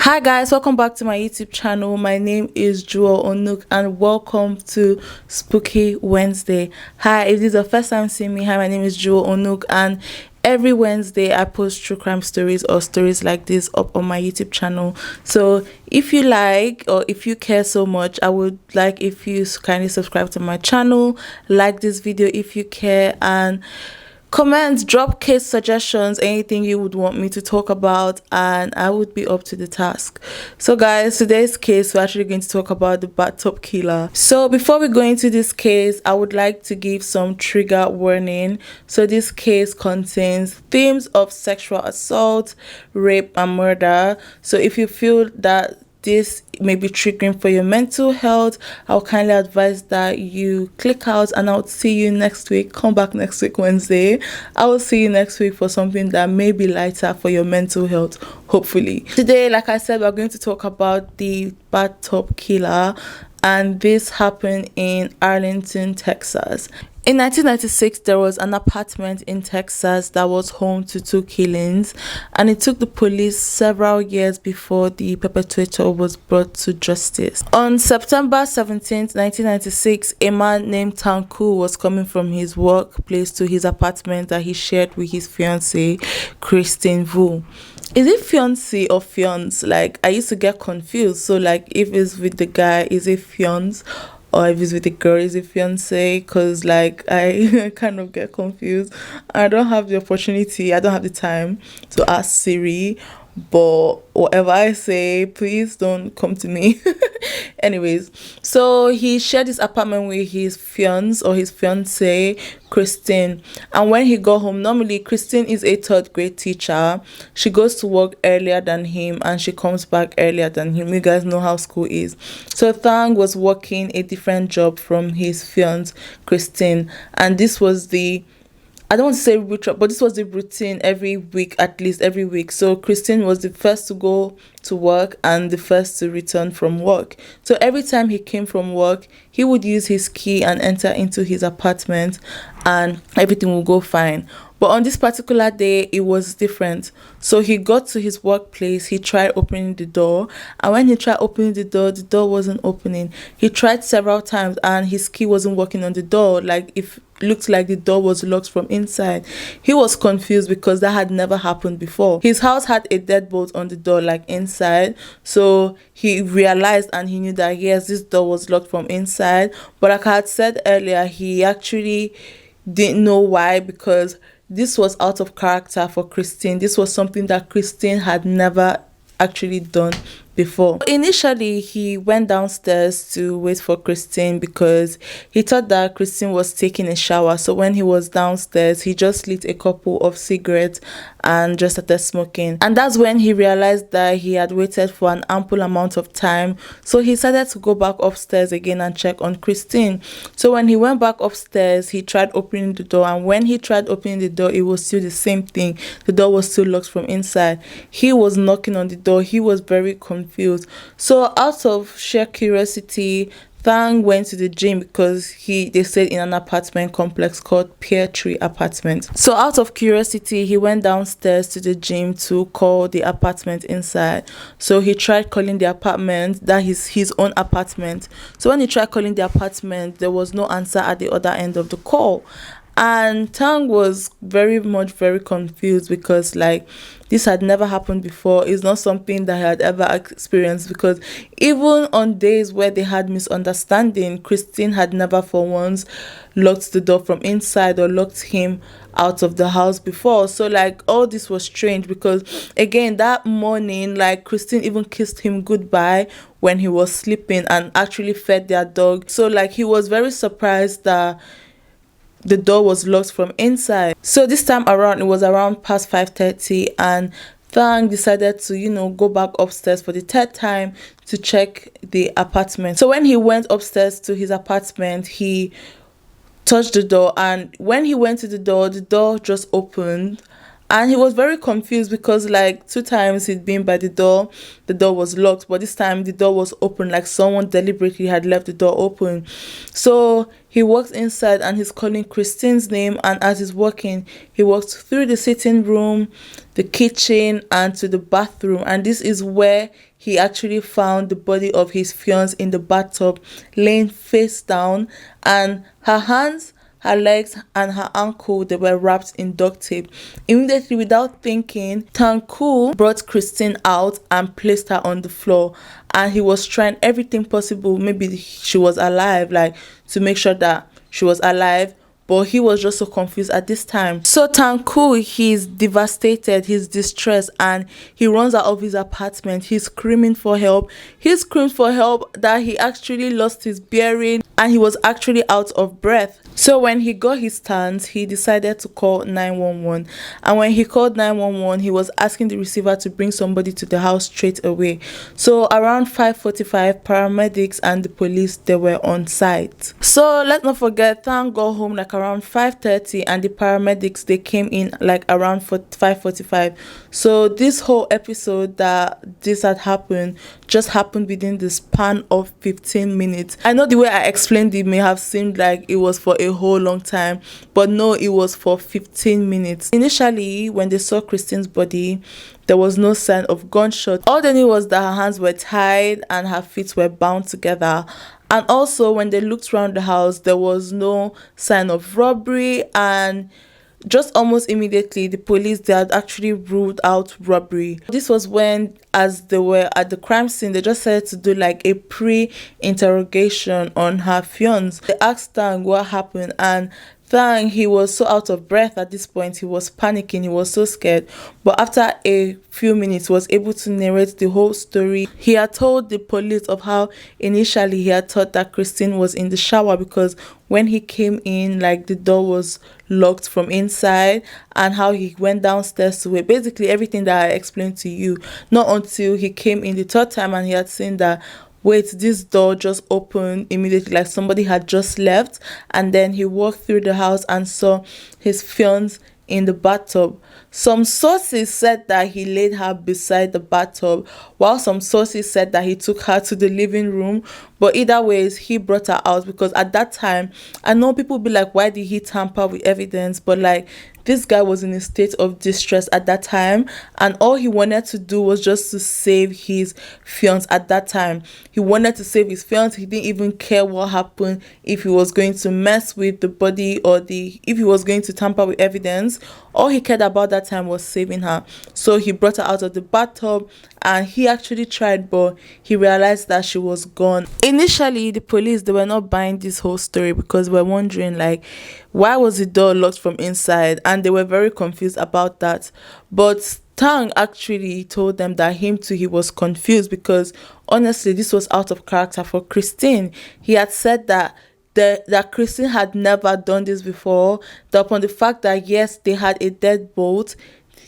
Hi guys, welcome back to my YouTube channel. My name is Jewel Onuk and welcome to Spooky Wednesday. Hi, if this is the first time seeing me, hi, my name is Jewel Onuk and every Wednesday I post true crime stories or stories like this up on my YouTube channel. So if you like or if you care so much, I would like if you kindly subscribe to my channel, like this video if you care, and comment, drop case suggestions, anything you would want me to talk about, and I would be up to the task. So guys, today's case, we're actually going to talk about the bathtub killer. So before we go into this case, I would like to give some trigger warning. So this case contains themes of sexual assault, rape, and murder. So if you feel that this may be triggering for your mental health, I'll kindly advise that you click out, and I'll see you next week. Come back next week Wednesday. I will see you next week for something that may be lighter for your mental health, hopefully. Today, like I said, we're going to talk about the bathtub killer, and this happened in Arlington, Texas. In 1996, there was an apartment in Texas that was home to two killings, and it took the police several years before the perpetrator was brought to justice. On September 17, 1996, a man named Thang Ku was coming from his workplace to his apartment that he shared with his fiancee, Christine Vu. Is it fiancé or fiance? Like, I used to get confused. So, like, if it's with the guy, is it fiance? Or if it's with the girl, is it fiance? Because, like, I kind of get confused. I don't have the opportunity. I don't have the time to ask Siri. But whatever I say, please don't come to me. Anyways, so he shared his apartment with his fiance or his fiancée, Christine. And when he got home, normally Christine is a third grade teacher. She goes to work earlier than him and she comes back earlier than him. You guys know how school is. So Thang was working a different job from his fiancée, Christine. And this was I don't want to say routine, but this was the routine every week, at least every week. So Christine was the first to go to work and the first to return from work. So every time he came from work, he would use his key and enter into his apartment and everything would go fine. But on this particular day, it was different. So he got to his workplace, he tried opening the door, and when he tried opening the door wasn't opening. He tried several times and his key wasn't working on the door. Like, if looked like the door was locked from inside. He was confused because that had never happened before. His house had a deadbolt on the door, like inside. So he realized and he knew that yes, this door was locked from inside. But like I had said earlier, he actually didn't know why, because this was out of character for Christine. This was something that Christine had never actually done before. Initially, he went downstairs to wait for Christine because he thought that Christine was taking a shower. So when he was downstairs, he just lit a couple of cigarettes and just started smoking. And that's when he realized that he had waited for an ample amount of time. So he decided to go back upstairs again and check on Christine. So when he went back upstairs, he tried opening the door. And when he tried opening the door, it was still the same thing. The door was still locked from inside. He was knocking on the door. He was very confused. So out of sheer curiosity, Thang went to the gym because they stayed in an apartment complex called Pear Tree Apartment. So out of curiosity, he went downstairs to the gym to call the apartment inside. So he tried calling the apartment, that is his own apartment. So when he tried calling the apartment, there was no answer at the other end of the call. And Thang was very confused because, like, this had never happened before. It's not something that he had ever experienced, because even on days where they had misunderstanding, Christine had never for once locked the door from inside or locked him out of the house before. So, like, all this was strange because, again, that morning, like, Christine even kissed him goodbye when he was sleeping and actually fed their dog. So, like, he was very surprised that the door was locked from inside. So this time around, it was around past 5:30, and Thang decided to, go back upstairs for the third time to check the apartment. So when he went upstairs to his apartment, he touched the door, and when he went to the door just opened, And he was very confused because like 2 times he'd been by the door was locked, but this time the door was open, like someone deliberately had left the door open. So he walks inside and he's calling Christine's name, and as he's walking, he walks through the sitting room, the kitchen, and to the bathroom, and this is where he actually found the body of his fiancée in the bathtub, laying face down, and her hands, her legs, and her ankle, they were wrapped in duct tape. Immediately, without thinking, Thang Ku brought Christine out and placed her on the floor, and he was trying everything possible, maybe she was alive, like to make sure that she was alive, but he was just so confused at this time. So Thang Ku, he's devastated, he's distressed, and he runs out of his apartment. He's screaming for help. He screams for help that he actually lost his bearing and he was actually out of breath. So when he got his stance, he decided to call 911. And when he called 911, he was asking the receiver to bring somebody to the house straight away. So around 5:45, paramedics and the police, they were on site. So let's not forget, Thang got home like around 5:30, and the paramedics, they came in like around 5:45. So this whole episode that this had happened just happened within the span of 15 minutes. I know the way I explained it may have seemed like it was for a whole long time, but no, it was for 15 minutes. Initially, when they saw Christine's body, there was no sign of gunshot. All they knew was that her hands were tied and her feet were bound together. And also, when they looked around the house, there was no sign of robbery, and just almost immediately, the police, they had actually ruled out robbery. This was when, as they were at the crime scene, they just started to do like a pre-interrogation on her fiance. They asked Thang what happened, and Thang, he was so out of breath at this point. He was panicking. He was so scared. But after a few minutes, was able to narrate the whole story. He had told the police of how initially he had thought that Christine was in the shower, because when he came in, like the door was locked from inside, and how he went downstairs to it. Basically, everything that I explained to you. Not until he came in the third time and he had seen that, wait, this door just opened immediately, like somebody had just left, and then he walked through the house and saw his fiancée in the bathtub. Some sources said that he laid her beside the bathtub, while some sources said that he took her to the living room. But either ways, he brought her out, because at that time, I know people be like, why did he tamper with evidence? But like, this guy was in a state of distress at that time, and all he wanted to do was just to save his fiancée at that time. He wanted to save his fiancée. He didn't even care what happened, if he was going to mess with the body or if he was going to tamper with evidence. All he cared about that time was saving her. So he brought her out of the bathtub, and he actually tried, but he realized that she was gone. Initially, the police, they were not buying this whole story, because they were wondering like, why was the door locked from inside? And they were very confused about that. But Thang actually told them that him too, he was confused, because honestly, this was out of character for Christine. He had said that Christine had never done this before, that upon the fact that yes, they had a deadbolt,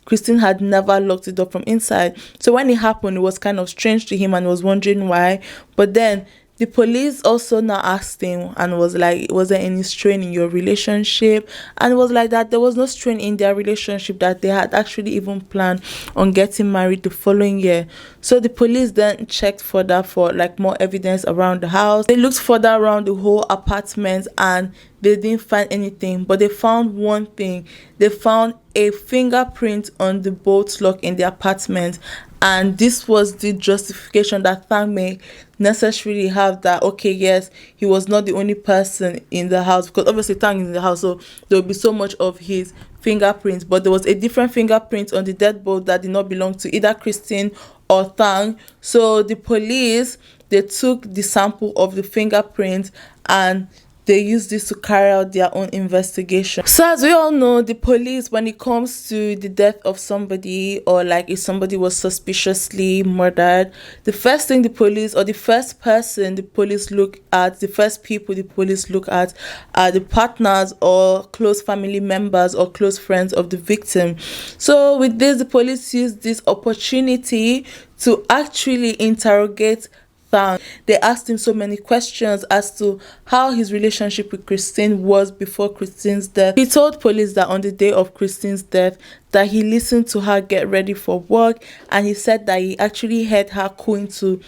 Christine had never locked the door from inside. So when it happened, it was kind of strange to him and was wondering why. But then the police also now asked him and was like, was there any strain in your relationship? And it was like that there was no strain in their relationship, that they had actually even planned on getting married the following year. So the police then checked further for like more evidence around the house. They looked further around the whole apartment and they didn't find anything, but they found one thing. They found a fingerprint on the bolt lock in the apartment, and this was the justification that Thang may necessarily have, that okay, yes, he was not the only person in the house, because obviously Thang is in the house, so there will be so much of his fingerprints, but there was a different fingerprint on the deadbolt that did not belong to either Christine or Thang. So the police, they took the sample of the fingerprint and they use this to carry out their own investigation. So as we all know, the police, when it comes to the death of somebody, or like if somebody was suspiciously murdered, the first thing the police, or the first person the police look at, the first people the police look at, are the partners or close family members or close friends of the victim. So with this, the police used this opportunity to actually interrogate Thang. They asked him so many questions as to how his relationship with Christine was before Christine's death. He told police that on the day of Christine's death that he listened to her get ready for work, and he said that he actually heard her cooing to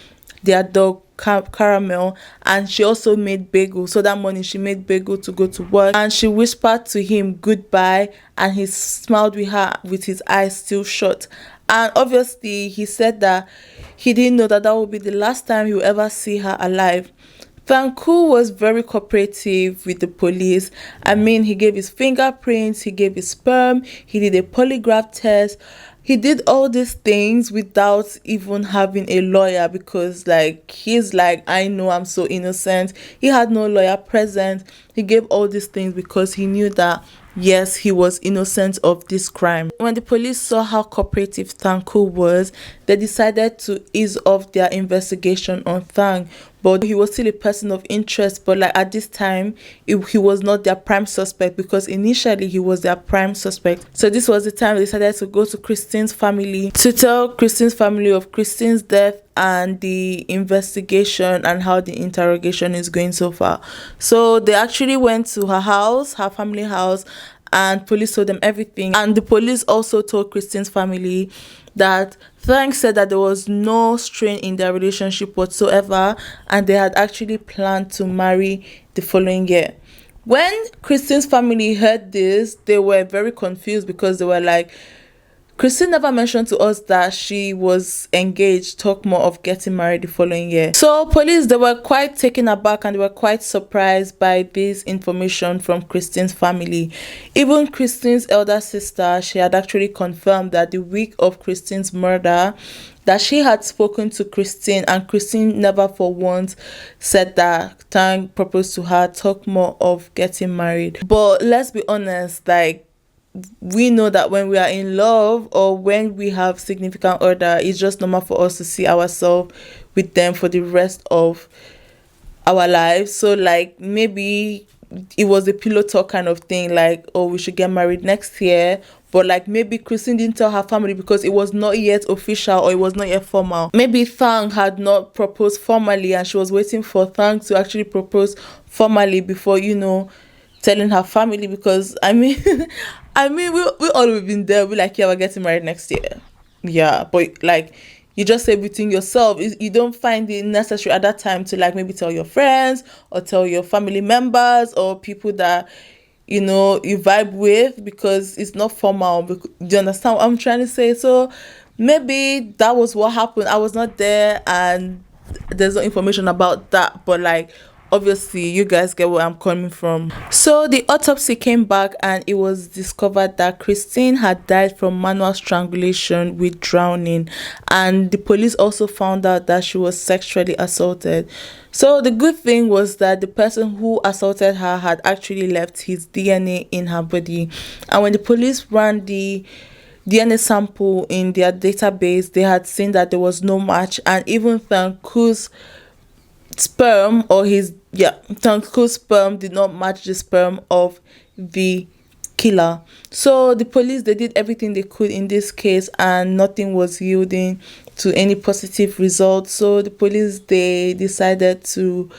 their dog Caramel, and she also made bagel. So that morning she made bagel to go to work, and she whispered to him goodbye, and he smiled with her with his eyes still shut. And obviously he said that he didn't know that that would be the last time he would ever see her alive. Thang Ku was very cooperative with the police. I mean, he gave his fingerprints, he gave his sperm, he did a polygraph test. He did all these things without even having a lawyer, because like he's like, I know I'm so innocent. He had no lawyer present. He gave all these things because he knew that yes, he was innocent of this crime. When the police saw how cooperative Thang Ku was, they decided to ease off their investigation on Thang. But he was still a person of interest, but like at this time he was not their prime suspect, because initially he was their prime suspect. So this was the time they decided to go to Christine's family to tell Christine's family of Christine's death and the investigation and how the interrogation is going so far. So they actually went to her house, her family house, and police told them everything. And the police also told Christine's family that Thang said that there was no strain in their relationship whatsoever, and they had actually planned to marry the following year. When Christine's family heard this, they were very confused, because they were like, Christine never mentioned to us that she was engaged, talk more of getting married the following year. So police, they were quite taken aback, and they were quite surprised by this information from Christine's family. Even Christine's elder sister, she had actually confirmed that the week of Christine's murder, that she had spoken to Christine, and Christine never for once said that Thang proposed to her, talk more of getting married. But let's be honest, like, we know that when we are in love or when we have significant other, it's just normal for us to see ourselves with them for the rest of our lives. So like maybe it was a pillow talk kind of thing, like, oh, we should get married next year. But like maybe Christine didn't tell her family because it was not yet official, or it was not yet formal. Maybe Thang had not proposed formally, and she was waiting for Thang to actually propose formally before, telling her family. Because I mean we all have been there. We're like, yeah, we're getting married next year. Yeah, but like you just say between yourself, you don't find it necessary at that time to like maybe tell your friends or tell your family members or people that you vibe with, because it's not formal. Do you understand what I'm trying to say? So maybe that was what happened. I was not there and there's no information about that, but like obviously you guys get where I'm coming from. So the autopsy came back, and it was discovered that Christine had died from manual strangulation with drowning, and the police also found out that she was sexually assaulted. So the good thing was that the person who assaulted her had actually left his DNA in her body, and when the police ran the DNA sample in their database, they had seen that there was no match, and even Thang Ku's sperm Thang Ku's sperm did not match the sperm of the killer. So the police, they did everything they could in this case, and nothing was yielding to any positive results. So the police, they decided to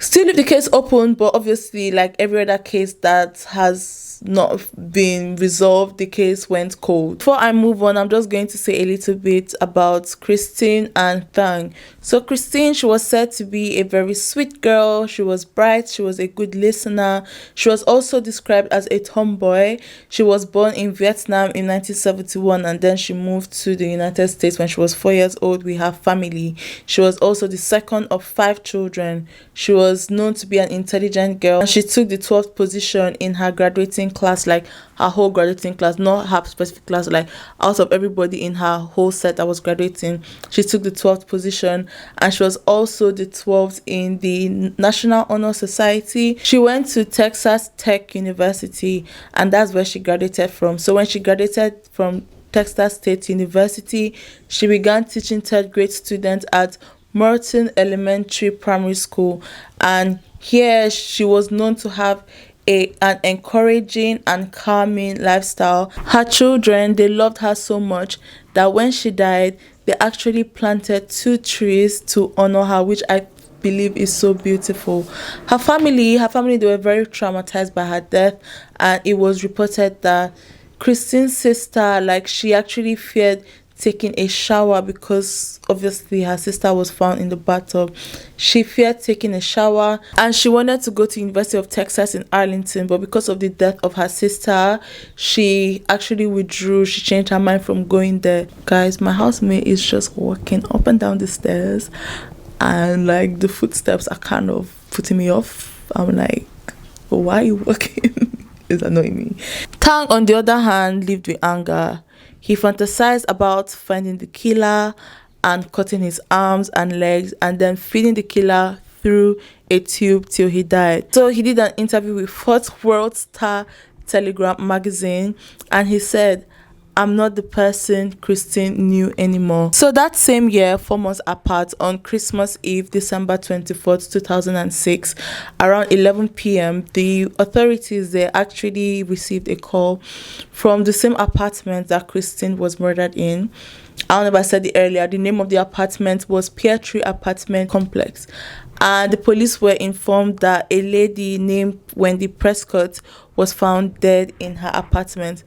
still leave the case open, but obviously like every other case that has not been resolved, the case went cold. Before I move on, I'm just going to say a little bit about Christine and Thang. So Christine, she was said to be a very sweet girl. She was bright, she was a good listener. She was also described as a tomboy. She was born in Vietnam in 1971, and then she moved to the United States when she was 4 years old with her family. She was also the second of 5 children. She was known to be an intelligent girl, and she took the 12th position in her graduating class, like her whole graduating class, not her specific class, like out of everybody in her whole set that was graduating, she took the 12th position. And she was also the 12th in the National Honor Society. She went to Texas Tech University, and that's where she graduated from. So when she graduated from Texas State University, she began teaching 3rd grade students at Merton Elementary Primary School, and here she was known to have an encouraging and calming lifestyle. Her children, they loved her so much that when she died, they actually planted 2 trees to honor her, which I believe is so beautiful. Her family, they were very traumatized by her death, and it was reported that Christine's sister, like, she actually feared taking a shower because obviously her sister was found in the bathtub. She feared taking a shower, and she wanted to go to University of Texas in Arlington, but because of the death of her sister, she actually withdrew. She changed her mind from going there. Guys, my housemate is just walking up and down the stairs, and like the footsteps are kind of putting me off. I'm like, why are you walking? It's annoying me. Thang, on the other hand, lived with anger. He fantasized about finding the killer and cutting his arms and legs and then feeding the killer through a tube till he died. So he did an interview with Fourth World Star Telegram magazine, and he said, "I'm not the person Christine knew anymore." So that same year, 4 months apart, on Christmas Eve, December 24th, 2006, around 11 p.m., the authorities, they actually received a call from the same apartment that Christine was murdered in. I don't know if I said it earlier. The name of the apartment was Pear Tree Apartment Complex. And the police were informed that a lady named Wendy Prescott was found dead in her apartment.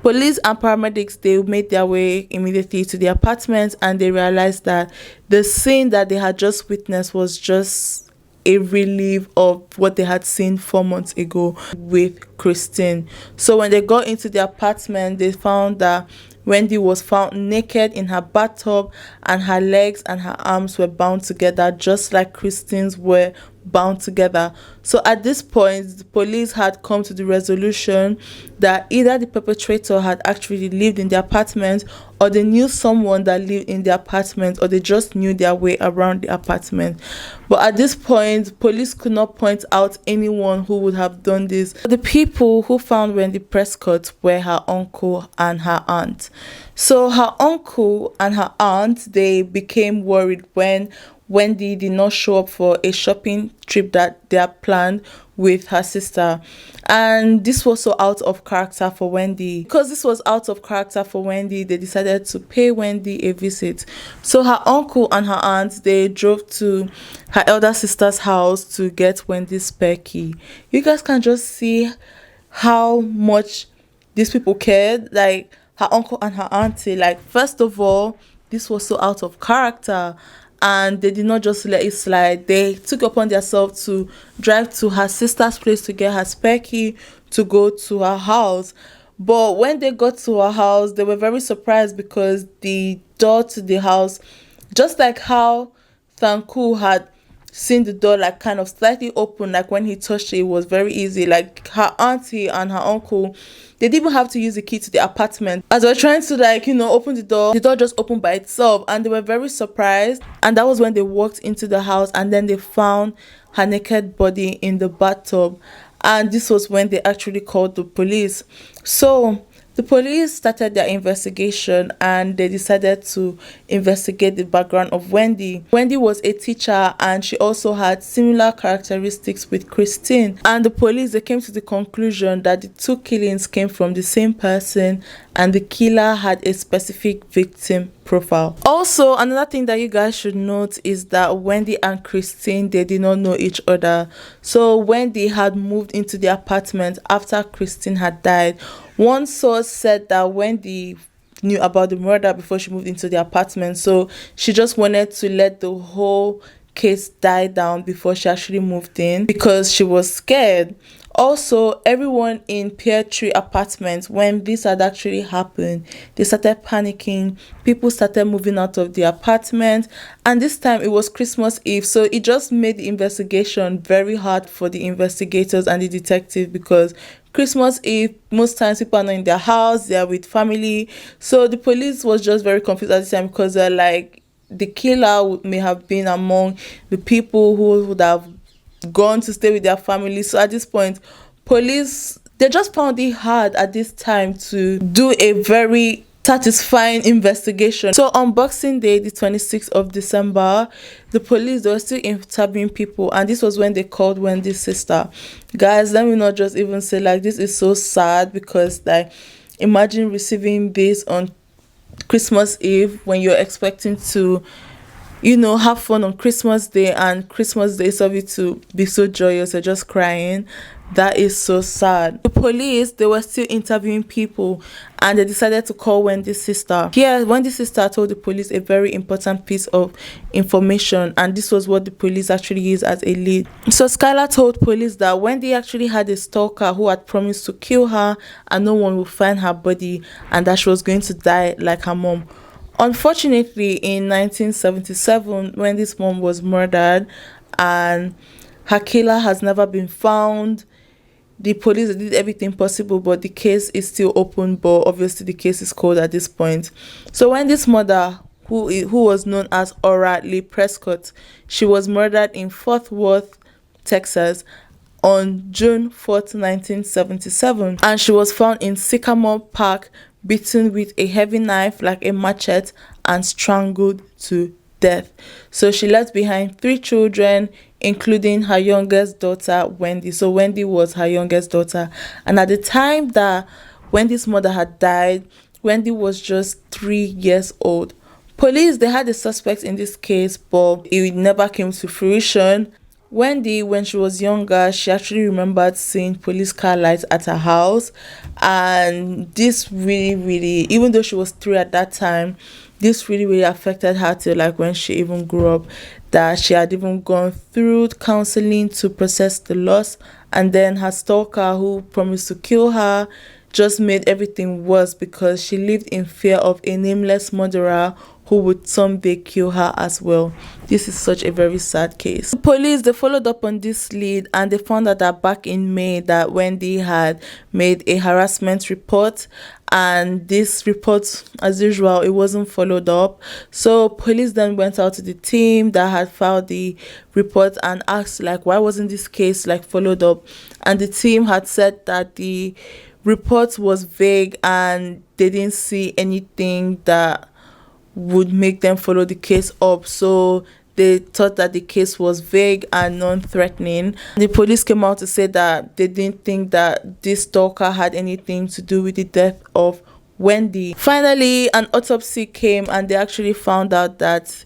Police and paramedics, they made their way immediately to the apartment, and they realized that the scene that they had just witnessed was just a relief of what they had seen 4 months ago with Christine. So when they got into the apartment, they found that Wendy was found naked in her bathtub, and her legs and her arms were bound together just like Christine's were bound together. So at this point, the police had come to the resolution that either the perpetrator had actually lived in the apartment, or they knew someone that lived in the apartment, or they just knew their way around the apartment. But at this point, police could not point out anyone who would have done this. The people who found Wendy Prescott were her uncle and her aunt. So her uncle and her aunt, they became worried when Wendy did not show up for a shopping trip that they had planned with her sister. And this was so out of character for Wendy. Because this was out of character for Wendy, they decided to pay Wendy a visit. So her uncle and her aunt, they drove to her elder sister's house to get Wendy's spare key. You guys can just see how much these people cared. Like, her uncle and her auntie, like, first of all, this was so out of character, and they did not just let it slide. They took upon themselves to drive to her sister's place to get her spare key to go to her house. But when they got to her house, they were very surprised because the door to the house, just like how Thang Ku had seen the door like kind of slightly open, like when he touched it, it was very easy. Like, her auntie and her uncle, they didn't even have to use the key to the apartment. As they were trying to, like, open the door just opened by itself, and they were very surprised. And that was when they walked into the house, and then they found her naked body in the bathtub. And this was when they actually called the police. So the police started their investigation, and they decided to investigate the background of Wendy. Wendy was a teacher, and she also had similar characteristics with Christine. And the police, they came to the conclusion that the two killings came from the same person, and the killer had a specific victim profile. Also, another thing that you guys should note is that Wendy and Christine, they did not know each other. So Wendy had moved into the apartment after Christine had died. One source said that Wendy knew about the murder before she moved into the apartment, so she just wanted to let the whole case die down before she actually moved in because she was scared. Also, everyone in Pear Tree Apartments, when this had actually happened, they started panicking. People started moving out of the apartment, and this time it was Christmas Eve, so it just made the investigation very hard for the investigators and the detective, because Christmas Eve, most times people are not in their house, they are with family. So the police was just very confused at the time, because they're like, the killer may have been among the people who would have gone to stay with their family. So at this point, police, they just found it hard at this time to do a very satisfying investigation. So on Boxing Day, the 26th of December, the police, they were still interviewing people, and this was when they called Wendy's sister. Guys, let me not just even say, like, this is so sad, because, like, imagine receiving this on Christmas Eve, when you're expecting to, have fun on Christmas Day, and Christmas Day serve you to be so joyous, you're just crying. That is so sad. The police, they were still interviewing people, and they decided to call Wendy's sister. Here, Wendy's sister told the police a very important piece of information, and this was what the police actually used as a lead. So Skylar told police that Wendy actually had a stalker who had promised to kill her and no one would find her body, and that she was going to die like her mom. Unfortunately, in 1977, Wendy's mom was murdered and her killer has never been found. The police did everything possible, but the case is still open, but obviously the case is cold at this point. So Wendy's mother, who was known as Wendy Prescott, she was murdered in Fort Worth, Texas, on June 4th, 1977, and she was found in Sycamore Park, beaten with a heavy knife like a machete and strangled to death. So she left behind 3 children, including her youngest daughter, Wendy. So Wendy was her youngest daughter, and at the time that Wendy's mother had died, Wendy was just 3 years old. Police, they had a suspect in this case, but it never came to fruition. Wendy, when she was younger, she actually remembered seeing police car lights at her house, and this really, even though she was 3 at that time, this really affected her till like when she even grew up, that she had even gone through counseling to process the loss, and then her stalker, who promised to kill her, just made everything worse because she lived in fear of a nameless murderer who would someday kill her as well. This is such a very sad case. The police, they followed up on this lead, and they found out that back in May that Wendy had made a harassment report, and this report, as usual, it wasn't followed up. So police then went out to the team that had filed the report and asked, like, why wasn't this case like followed up? And the team had said that the report was vague and they didn't see anything that would make them follow the case up. So they thought that the case was vague and non-threatening. The police came out to say that they didn't think that this stalker had anything to do with the death of Wendy. Finally, an autopsy came, and they actually found out that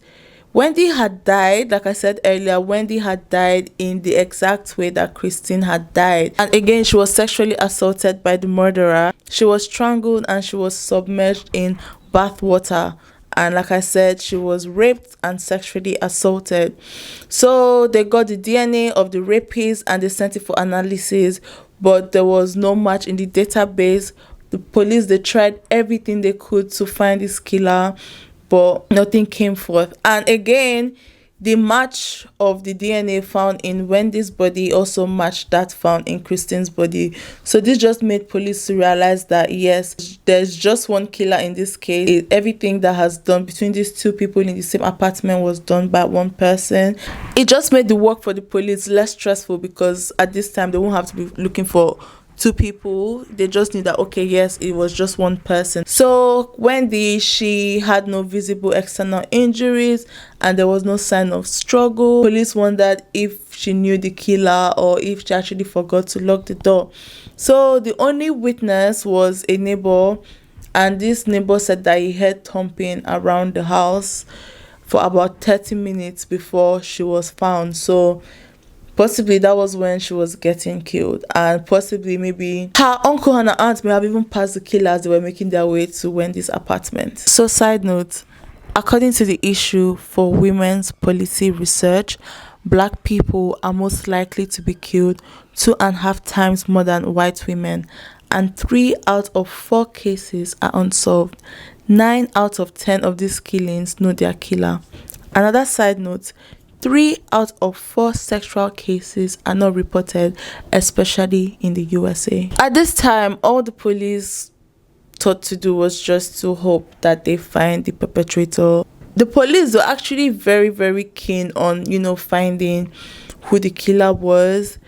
Wendy had died. Like I said earlier, Wendy had died in the exact way that Christine had died. And again, she was sexually assaulted by the murderer. She was strangled and she was submerged in bath water. And like I said, she was raped and sexually assaulted. So they got the DNA of the rapist and they sent it for analysis, but there was no match in the database. The police, they tried everything they could to find this killer, but nothing came forth. And again, the match of the DNA found in Wendy's body also matched that found in Christine's body. So this just made police realize that yes, there's just one killer in this case. Everything that has done between these 2 people in the same apartment was done by one person. It just made the work for the police less stressful, because at this time they won't have to be looking for 2 people. They just knew that, okay, yes, it was just one person. So Wendy, she had no visible external injuries and there was no sign of struggle. Police wondered if she knew the killer or if she actually forgot to lock the door. So the only witness was a neighbor, and this neighbor said that he heard thumping around the house for about 30 minutes before she was found. So possibly that was when she was getting killed, and possibly maybe her uncle and her aunt may have even passed the killer as they were making their way to Wendy's apartment. So side note, according to the issue for women's policy research, Black people are most likely to be killed 2.5 times more than white women, and 3 out of 4 cases are unsolved. 9 out of 10 of these killings know their killer. Another side note, 3 out of 4 sexual cases are not reported, especially in the USA. At this time, all the police thought to do was just to hope that they find the perpetrator. The police were actually very keen on, finding who the killer was,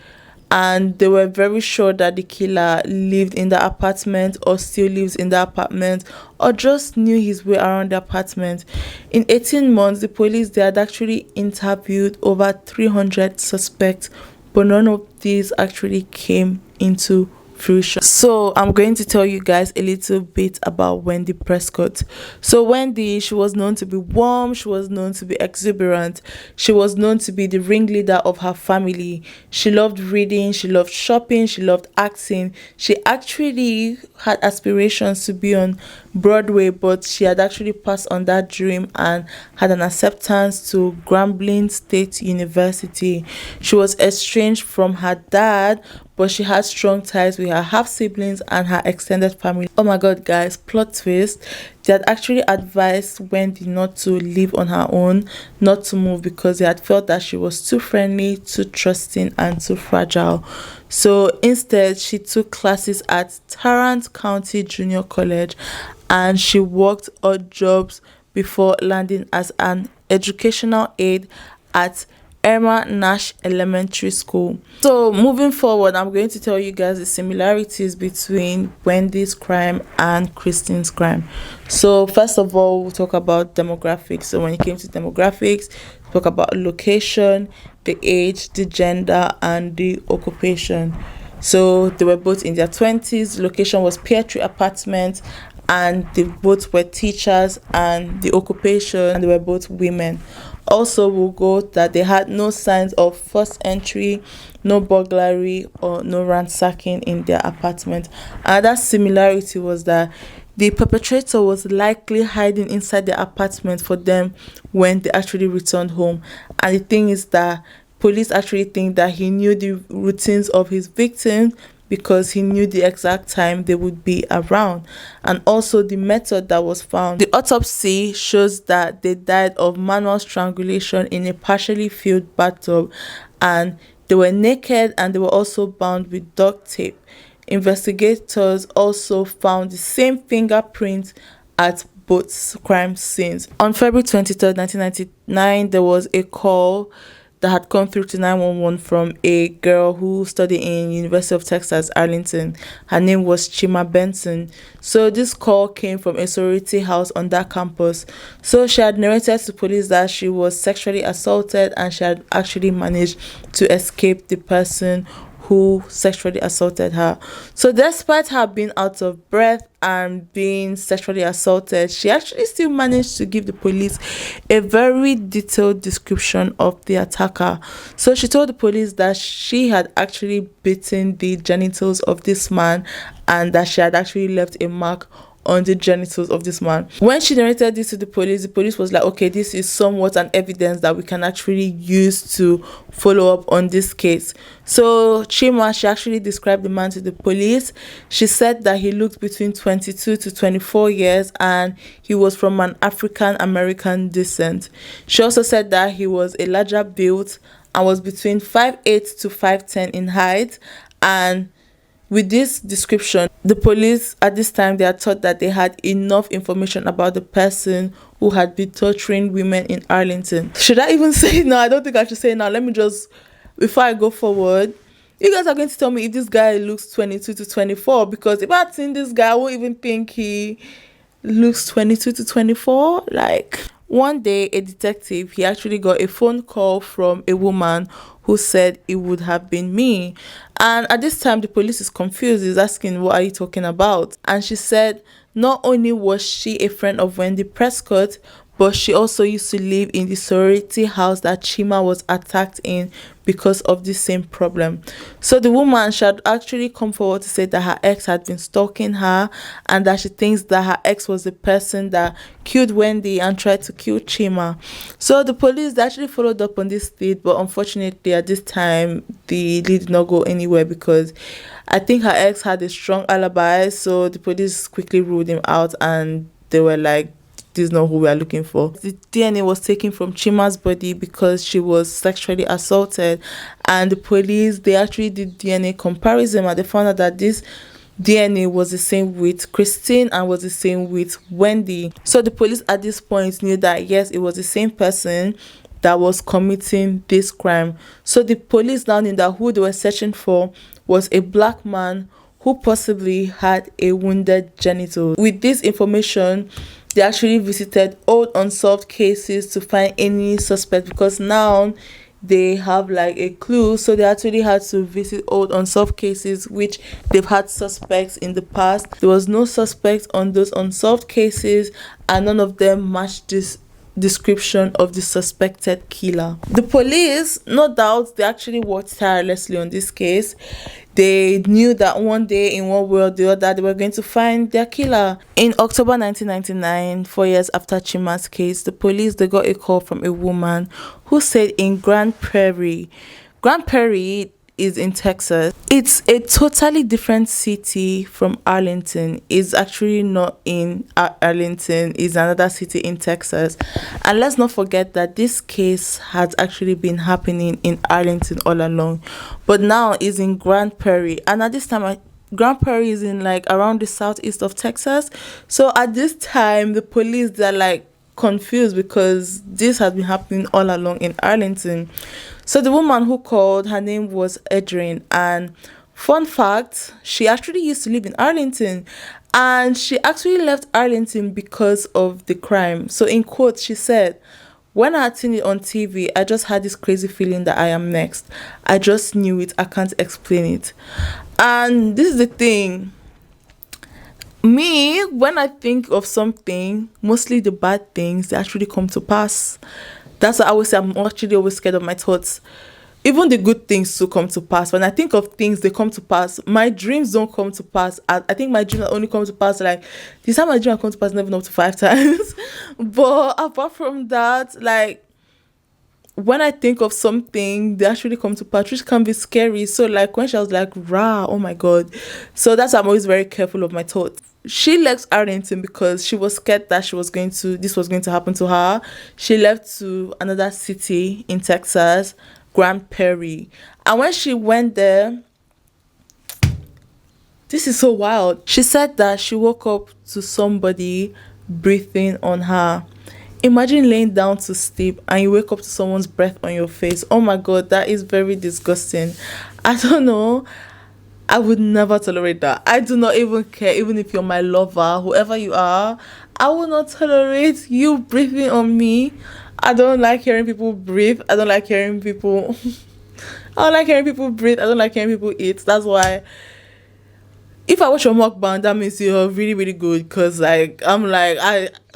and they were very sure that the killer lived in the apartment or still lives in the apartment or just knew his way around the apartment. In 18 months, the police, they had actually interviewed over 300 suspects, but none of these actually came into fruition. So I'm going to tell you guys a little bit about Wendy Prescott. So Wendy, she was known to be warm, she was known to be exuberant, she was known to be the ringleader of her family. She loved reading, she loved shopping, she loved acting. She actually had aspirations to be on Broadway, but she had actually passed on that dream and had an acceptance to Grambling State University. She was estranged from her dad, but she had strong ties with her half siblings and her extended family. Oh my god, guys, plot twist. They had actually advised Wendy not to live on her own, not to move, because they had felt that she was too friendly, too trusting, and too fragile. So instead, she took classes at Tarrant County Junior College, and she worked odd jobs before landing as an educational aide at Emma Nash Elementary School. So moving forward, I'm going to tell you guys the similarities between Wendy's crime and Christine's crime. So first of all, we'll talk about demographics. So when it came to demographics, talk about location, the age, the gender, and the occupation. So they were both in their 20s. The location was Pear Tree Apartment, and they both were teachers, and the occupation, and they were both women. Also, we'll go that they had no signs of forced entry, no burglary, or no ransacking in their apartment. Another similarity was that the perpetrator was likely hiding inside the apartment for them when they actually returned home. And the thing is that police actually think that he knew the routines of his victims, because he knew the exact time they would be around, and also the method that was found. The autopsy shows that they died of manual strangulation in a partially filled bathtub, and they were naked, and they were also bound with duct tape. Investigators also found the same fingerprints at both crime scenes. On February 23rd, 1999, there was a call that had come through to 911 from a girl who studied in University of Texas, Arlington. Her name was Chima Benson. So this call came from a sorority house on that campus. So she had narrated to police that she was sexually assaulted, and she had actually managed to escape the person who sexually assaulted her. So despite her being out of breath and being sexually assaulted, she actually still managed to give the police a very detailed description of the attacker. So she told the police that she had actually bitten the genitals of this man, and that she had actually left a mark on the genitals of this man. When she narrated this to the police was like, okay, this is somewhat an evidence that we can actually use to follow up on this case. So Chima, she actually described the man to the police. She said that he looked between 22 to 24 years, and he was from an African American descent. She also said that he was a larger built and was between 5'8" to 5'10" in height. And with this description, the police at this time, they had thought that they had enough information about the person who had been torturing women in Arlington. Should I even say it now? I don't think I should say it now. Let me just, before I go forward, you guys are going to tell me if this guy looks 22 to 24, because if I had seen this guy, I won't even think he looks 22 to 24. Like, one day, a detective, he actually got a phone call from a woman who said it would have been me. And at this time, the police is confused. He's asking, what are you talking about? And she said not only was she a friend of Wendy Prescott, but she also used to live in the sorority house that Chima was attacked in because of the same problem. So the woman, she had actually come forward to say that her ex had been stalking her, and that she thinks that her ex was the person that killed Wendy and tried to kill Chima. So the police actually followed up on this lead, but unfortunately at this time the lead did not go anywhere, because I think her ex had a strong alibi. So the police quickly ruled him out, and they were like, this is not who we are looking for. The DNA was taken from Chima's body because she was sexually assaulted, and the police, they actually did DNA comparison, and they found out that this DNA was the same with Christine and was the same with Wendy. So the police at this point knew that yes, it was the same person that was committing this crime. So the police now knew that who they were searching for was a black man who possibly had a wounded genital. With this information, they actually visited old unsolved cases to find any suspect, because now they have like a clue, so they actually had to visit old unsolved cases which they've had suspects in the past. There was no suspect on those unsolved cases, and none of them matched this description of the suspected killer. The police, no doubt, they actually worked tirelessly on this case. They knew that one day, in one way or the other, they were going to find their killer. In October 1999, 4 years after Chima's case, the police, they got a call from a woman who said in Grand Prairie is in Texas. It's a totally different city from Arlington. It's actually not in Arlington. It's another city in Texas. And let's not forget that this case has actually been happening in Arlington all along. But now it's in Grand Prairie. And at this time, Grand Prairie is in like around the southeast of Texas. So at this time, the police, they're like confused because this has been happening all along in Arlington. So the woman who called, her name was Adrian, and fun fact, she actually used to live in Arlington, and she actually left Arlington because of the crime. So in quotes, she said, "When I had seen it on TV, I just had this crazy feeling that I am next. I just knew it. I can't explain it." And this is the thing. Me, when I think of something, mostly the bad things, they actually come to pass. That's why I always say I'm actually always scared of my thoughts. Even the good things to come to pass. When I think of things, they come to pass. My dreams don't come to pass. I think my dreams only come to pass like this time my dream come to pass never up to 5 times. But apart from that, like when I think of something, they actually come to pass, which can be scary. So like when she was like, rah, oh my God. So that's why I'm always very careful of my thoughts. She left Arlington because she was scared that this was going to happen to her. She left to another city in Texas, Grand Prairie. And when she went there, this is so wild. She said that she woke up to somebody breathing on her. Imagine laying down to sleep and you wake up to someone's breath on your face. Oh my God, that is very disgusting. I don't know. I would never tolerate that. I do not even care, even if you're my lover, whoever you are. I will not tolerate you breathing on me. I don't like hearing people breathe. I don't like hearing people... I don't like hearing people breathe. I don't like hearing people eat. That's why if I watch your mukbang, that means you're really, really good. Because, like, I'm like,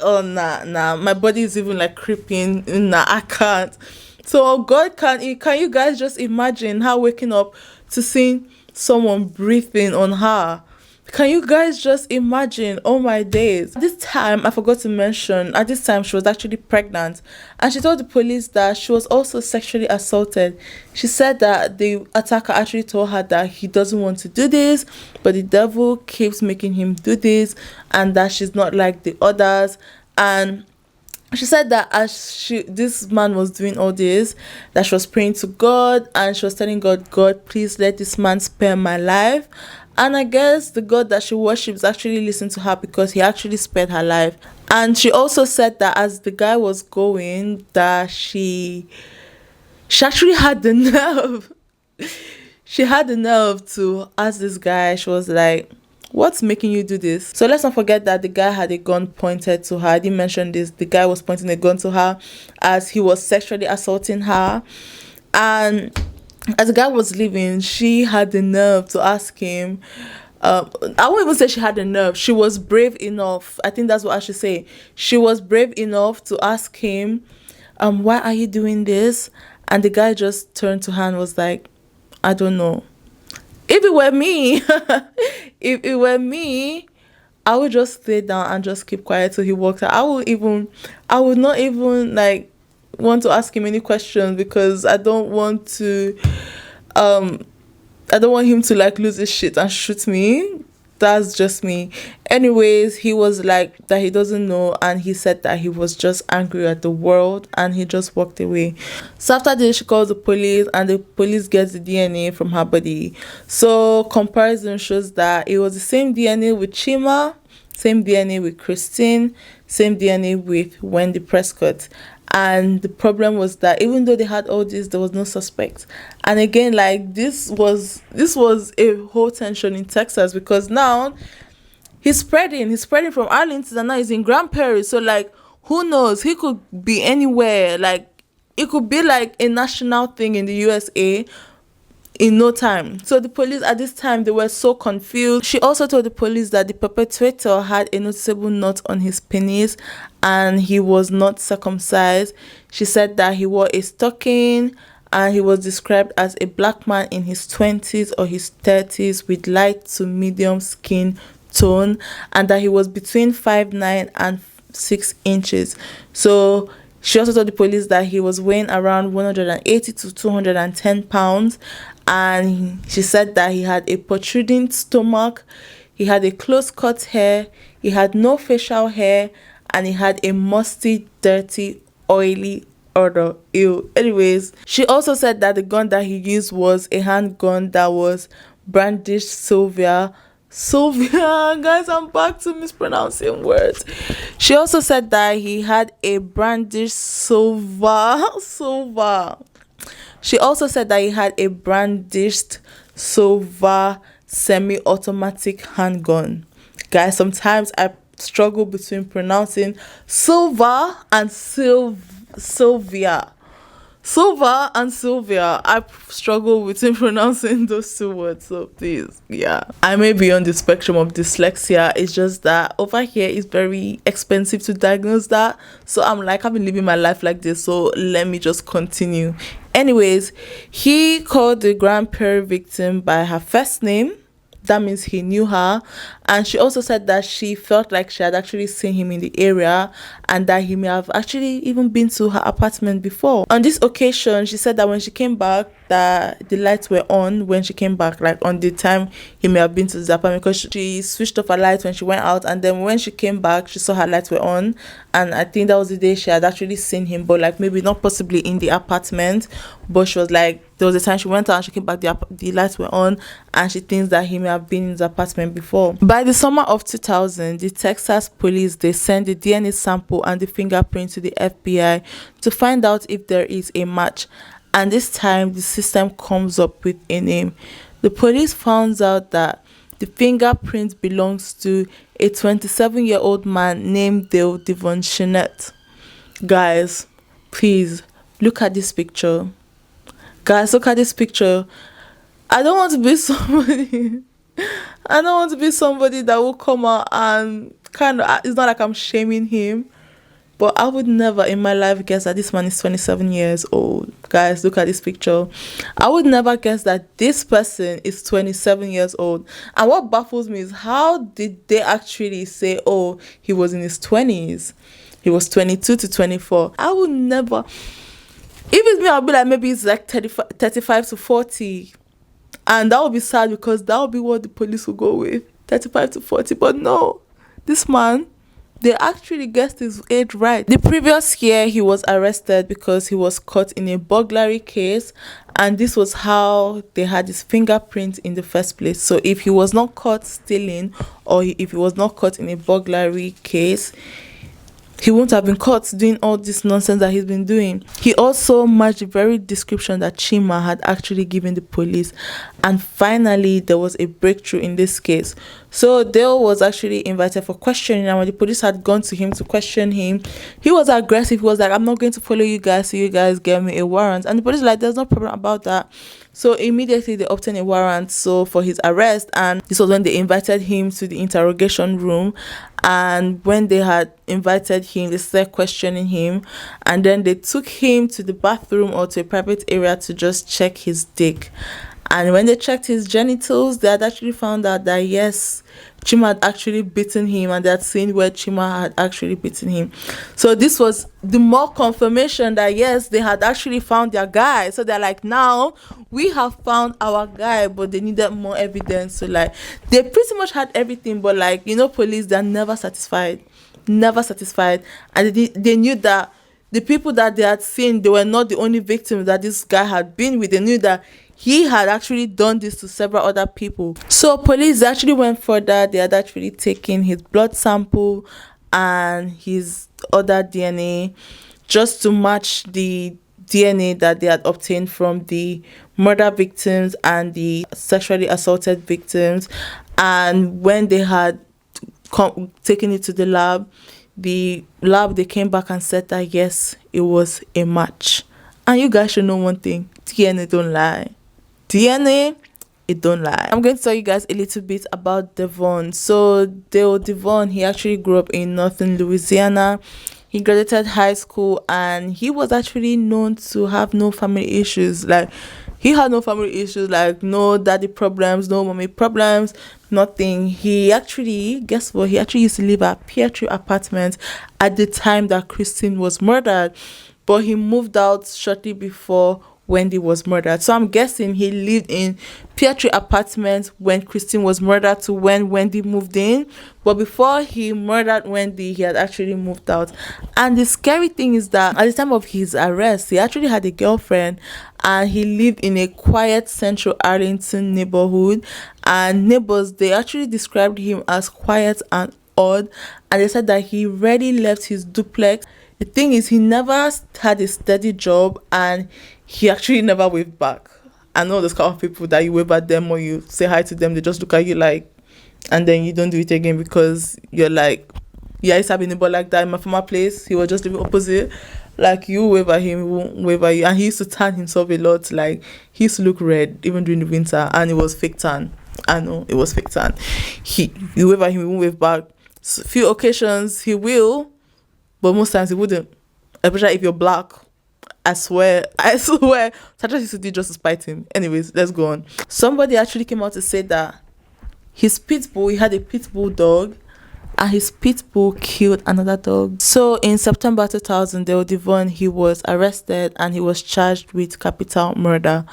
nah. My body is even, like, creeping. Nah, I can't. So, God, can you guys just imagine her waking up to seeing someone breathing on her? Can you guys just imagine? Oh my days. This time, I forgot to mention, at this time she was actually pregnant, and she told the police that she was also sexually assaulted. She said that the attacker actually told her that he doesn't want to do this, but the devil keeps making him do this, and that she's not like the others. And she said that as this man was doing all this, that she was praying to God, and she was telling God, God, please let this man spare my life. And I guess the God that she worships actually listened to her, because he actually spared her life. And she also said that as the guy was going, that she actually had the nerve. She had the nerve to ask this guy. She was like, what's making you do this? So let's not forget that the guy had a gun pointed to her. I didn't mention this. The guy was pointing a gun to her as he was sexually assaulting her. And as the guy was leaving, she had the nerve to ask him. I won't even say she had the nerve. She was brave enough. I think that's what I should say. She was brave enough to ask him, why are you doing this? And the guy just turned to her and was like, I don't know. If it were me, I would just stay down and just keep quiet till he walks out. I would not even like want to ask him any questions, because I don't want him to like lose his shit and shoot me. That's just me. Anyways, he was like that he doesn't know, and he said that he was just angry at the world, and he just walked away. So after this, she calls the police, and the police gets the DNA from her body. So comparison shows that it was the same DNA with Chima, same DNA with Christine, same DNA with Wendy Prescott. And the problem was that even though they had all this, there was no suspect. And again, like this was a whole tension in Texas, because now he's spreading from Arlington, and now he's in Grand Prairie. So like, who knows? He could be anywhere. Like, it could be like a national thing in the USA in no time. So the police at this time, they were so confused. She also told the police that the perpetrator had a noticeable knot on his penis and he was not circumcised. She said that he wore a stocking and he was described as a black man in his 20s or his 30s with light to medium skin tone, and that he was between 5'9" and 6 inches. So she also told the police that he was weighing around 180 to 210 pounds, and she said that he had a protruding stomach, he had a close-cut hair, he had no facial hair, and he had a musty, dirty, oily odor. Ew. Anyways, she also said that the gun that he used was a handgun that was brandished Sylvia, guys, I'm back to mispronouncing words. She also said that he had a brandished Silva. She also said that he had a brandished Silva semi-automatic handgun. Guys, sometimes I struggle between pronouncing Silva and Sylvia. Silva and Sylvia, I struggle with pronouncing those two words, so please, yeah. I may be on the spectrum of dyslexia, it's just that over here it's very expensive to diagnose that, so I'm like, I've been living my life like this, so let me just continue. Anyways, he called the grandparent victim by her first name. That means he knew her. And she also said that she felt like she had actually seen him in the area and that he may have actually even been to her apartment before. On this occasion, she said that when she came back, that the lights were on when she came back, like on the time he may have been to the apartment, because she switched off her lights when she went out, and then when she came back, she saw her lights were on, and I think that was the day she had actually seen him, but like maybe not possibly in the apartment, but she was like, there was a time she went out and she came back, the lights were on, and she thinks that he may have been in the apartment before. By the summer of 2000, the Texas police, they sent the DNA sample and the fingerprint to the FBI to find out if there is a match. And this time, the system comes up with a name. The police found out that the fingerprint belongs to a 27-year-old man named Devon. Guys, please, look at this picture. Guys, look at this picture. I don't want to be somebody. I don't want to be somebody that will come out and kind of, it's not like I'm shaming him, but I would never in my life guess that this man is 27 years old. Guys, look at this picture. I would never guess that this person is 27 years old. And what baffles me is, how did they actually say, oh, he was in his 20s? He was 22 to 24. I would never. If it's me, I'll be like, maybe it's like 35 to 40. And that would be sad, because that would be what the police will go with, 35 to 40. But no, this man, they actually guessed his age right. The previous year, he was arrested because he was caught in a burglary case. And this was how they had his fingerprint in the first place. So if he was not caught stealing, or if he was not caught in a burglary case, he won't have been caught doing all this nonsense that he's been doing. He also matched the very description that Chima had actually given the police. And finally, there was a breakthrough in this case. So Dale was actually invited for questioning, and when the police had gone to him to question him, he was aggressive. He was like, I'm not going to follow you guys, so you guys get me a warrant. And the police were like, there's no problem about that. So immediately they obtained a warrant for his arrest, and this was when they invited him to the interrogation room. And when they had invited him, they started questioning him, and then they took him to the bathroom or to a private area to just check his dick. And when they checked his genitals, they had actually found out that yes, Chima had actually beaten him, and they had seen where Chima had actually beaten him. So this was the more confirmation that yes, they had actually found their guy. So they're like, now we have found our guy, but they needed more evidence. So like, they pretty much had everything, but like, you know, police, they're never satisfied. And they knew that the people that they had seen, they were not the only victims that this guy had been with. They knew that he had actually done this to several other people. So police actually went further. They had actually taken his blood sample and his other DNA just to match the DNA that they had obtained from the murder victims and the sexually assaulted victims. And when they had taken it to the lab, they came back and said that yes, it was a match. And you guys should know one thing: DNA don't lie. DNA, it don't lie. I'm going to tell you guys a little bit about Devon. So Devon, he actually grew up in northern Louisiana. He graduated high school and he was actually known to have no family issues. Like, he had no family issues, like no daddy problems, no mommy problems, nothing. He actually, guess what? He actually used to live at Peachtree apartment at the time that Christine was murdered. But he moved out shortly before Wendy was murdered. So I'm guessing he lived in Peachtree apartment when Christine was murdered to when Wendy moved in. But before he murdered Wendy, he had actually moved out. And the scary thing is that at the time of his arrest, he actually had a girlfriend and he lived in a quiet Central Arlington neighborhood. And neighbors, they actually described him as quiet and odd. And they said that he rarely left his duplex. The thing is, he never had a steady job and he actually never waved back. I know those kind of people that you wave at them or you say hi to them, they just look at you like, and then you don't do it again because you're like, yeah, I used to have a neighbor like that in my former place. He was just living opposite. Like, you wave at him, he won't wave at you. And he used to tan himself a lot. Like, he used to look red even during the winter, and it was fake tan. I know, it was fake tan. You wave at him, he won't wave back. So, few occasions he will, but most times he wouldn't. Especially if you're black. I swear. Sacha used to do just to spite him. Anyways, let's go on. Somebody actually came out to say that his pit bull, he had a pit bull dog, and his pit bull killed another dog. So in September 2000, Devon, he was arrested and he was charged with capital murder.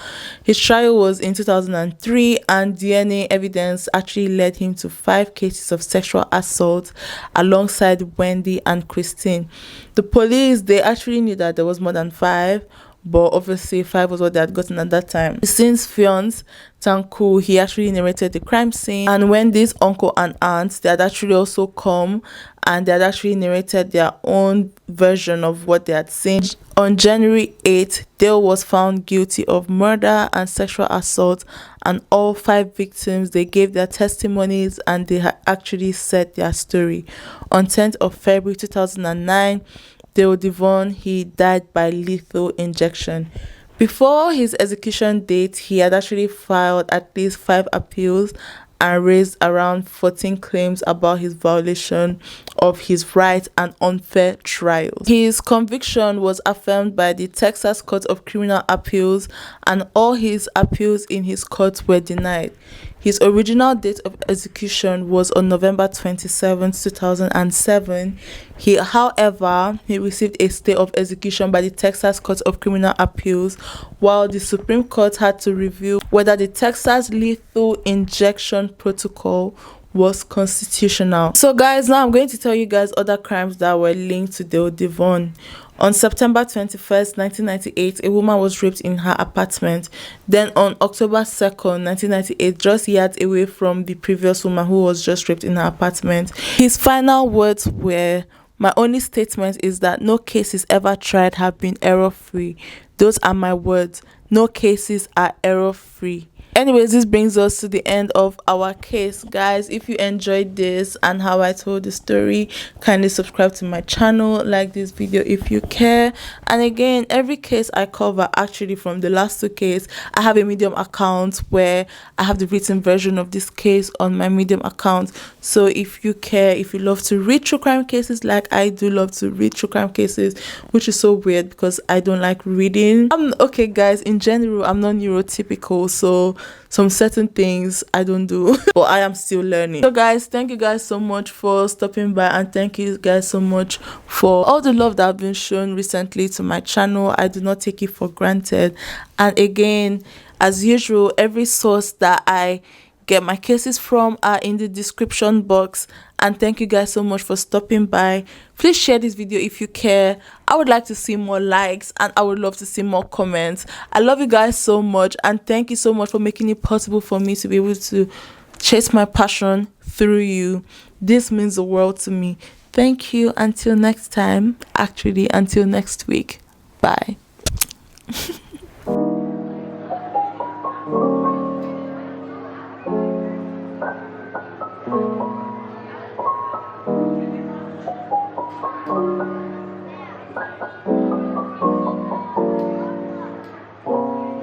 His trial was in 2003, and DNA evidence actually led him to 5 cases of sexual assault alongside Wendy and Christine. The police, they actually knew that there was more than 5, but obviously 5 was what they had gotten at that time. Since fiancé, Thang Ku, he actually narrated the crime scene, and Wendy's uncle and aunt, they had actually also come and they had actually narrated their own version of what they had seen. On January 8th, Dale was found guilty of murder and sexual assault, and all 5 victims, they gave their testimonies and they had actually said their story. On 10th of February 2009, Devon, he died by lethal injection. Before his execution date, he had actually filed at least 5 appeals and raised around 14 claims about his violation of his right and unfair trial. His conviction was affirmed by the Texas Court of Criminal Appeals, and all his appeals in his court were denied. His original date of execution was on November 27, 2007. However, he received a stay of execution by the Texas Court of Criminal Appeals, while the Supreme Court had to review whether the Texas lethal injection protocol was constitutional. So guys, now I'm going to tell you guys other crimes that were linked to Devon. On September 21st, 1998, a woman was raped in her apartment. Then on October 2nd, 1998, just yards away from the previous woman who was just raped in her apartment, his final words were, "My only statement is that no cases ever tried have been error-free. Those are my words. No cases are error-free." Anyways, this brings us to the end of our case. Guys, if you enjoyed this and how I told the story, kindly subscribe to my channel, like this video if you care. And again, every case I cover, actually from the last 2 cases, I have a Medium account where I have the written version of this case on my Medium account. So if you care, if you love to read true crime cases, like I do love to read true crime cases, which is so weird because I don't like reading. Okay guys, in general, I'm not neurotypical, so some certain things I don't do, but I am still learning. So guys, thank you guys so much for stopping by, and thank you guys so much for all the love that have been shown recently to my channel. I do not take it for granted. And again, as usual, every source that I get my cases from are in the description box. And thank you guys so much for stopping by. Please share this video if you care. I would like to see more likes and I would love to see more comments. I love you guys so much, and thank you so much for making it possible for me to be able to chase my passion through you. This means the world to me. Thank you. Until next time, actually until next week. Bye.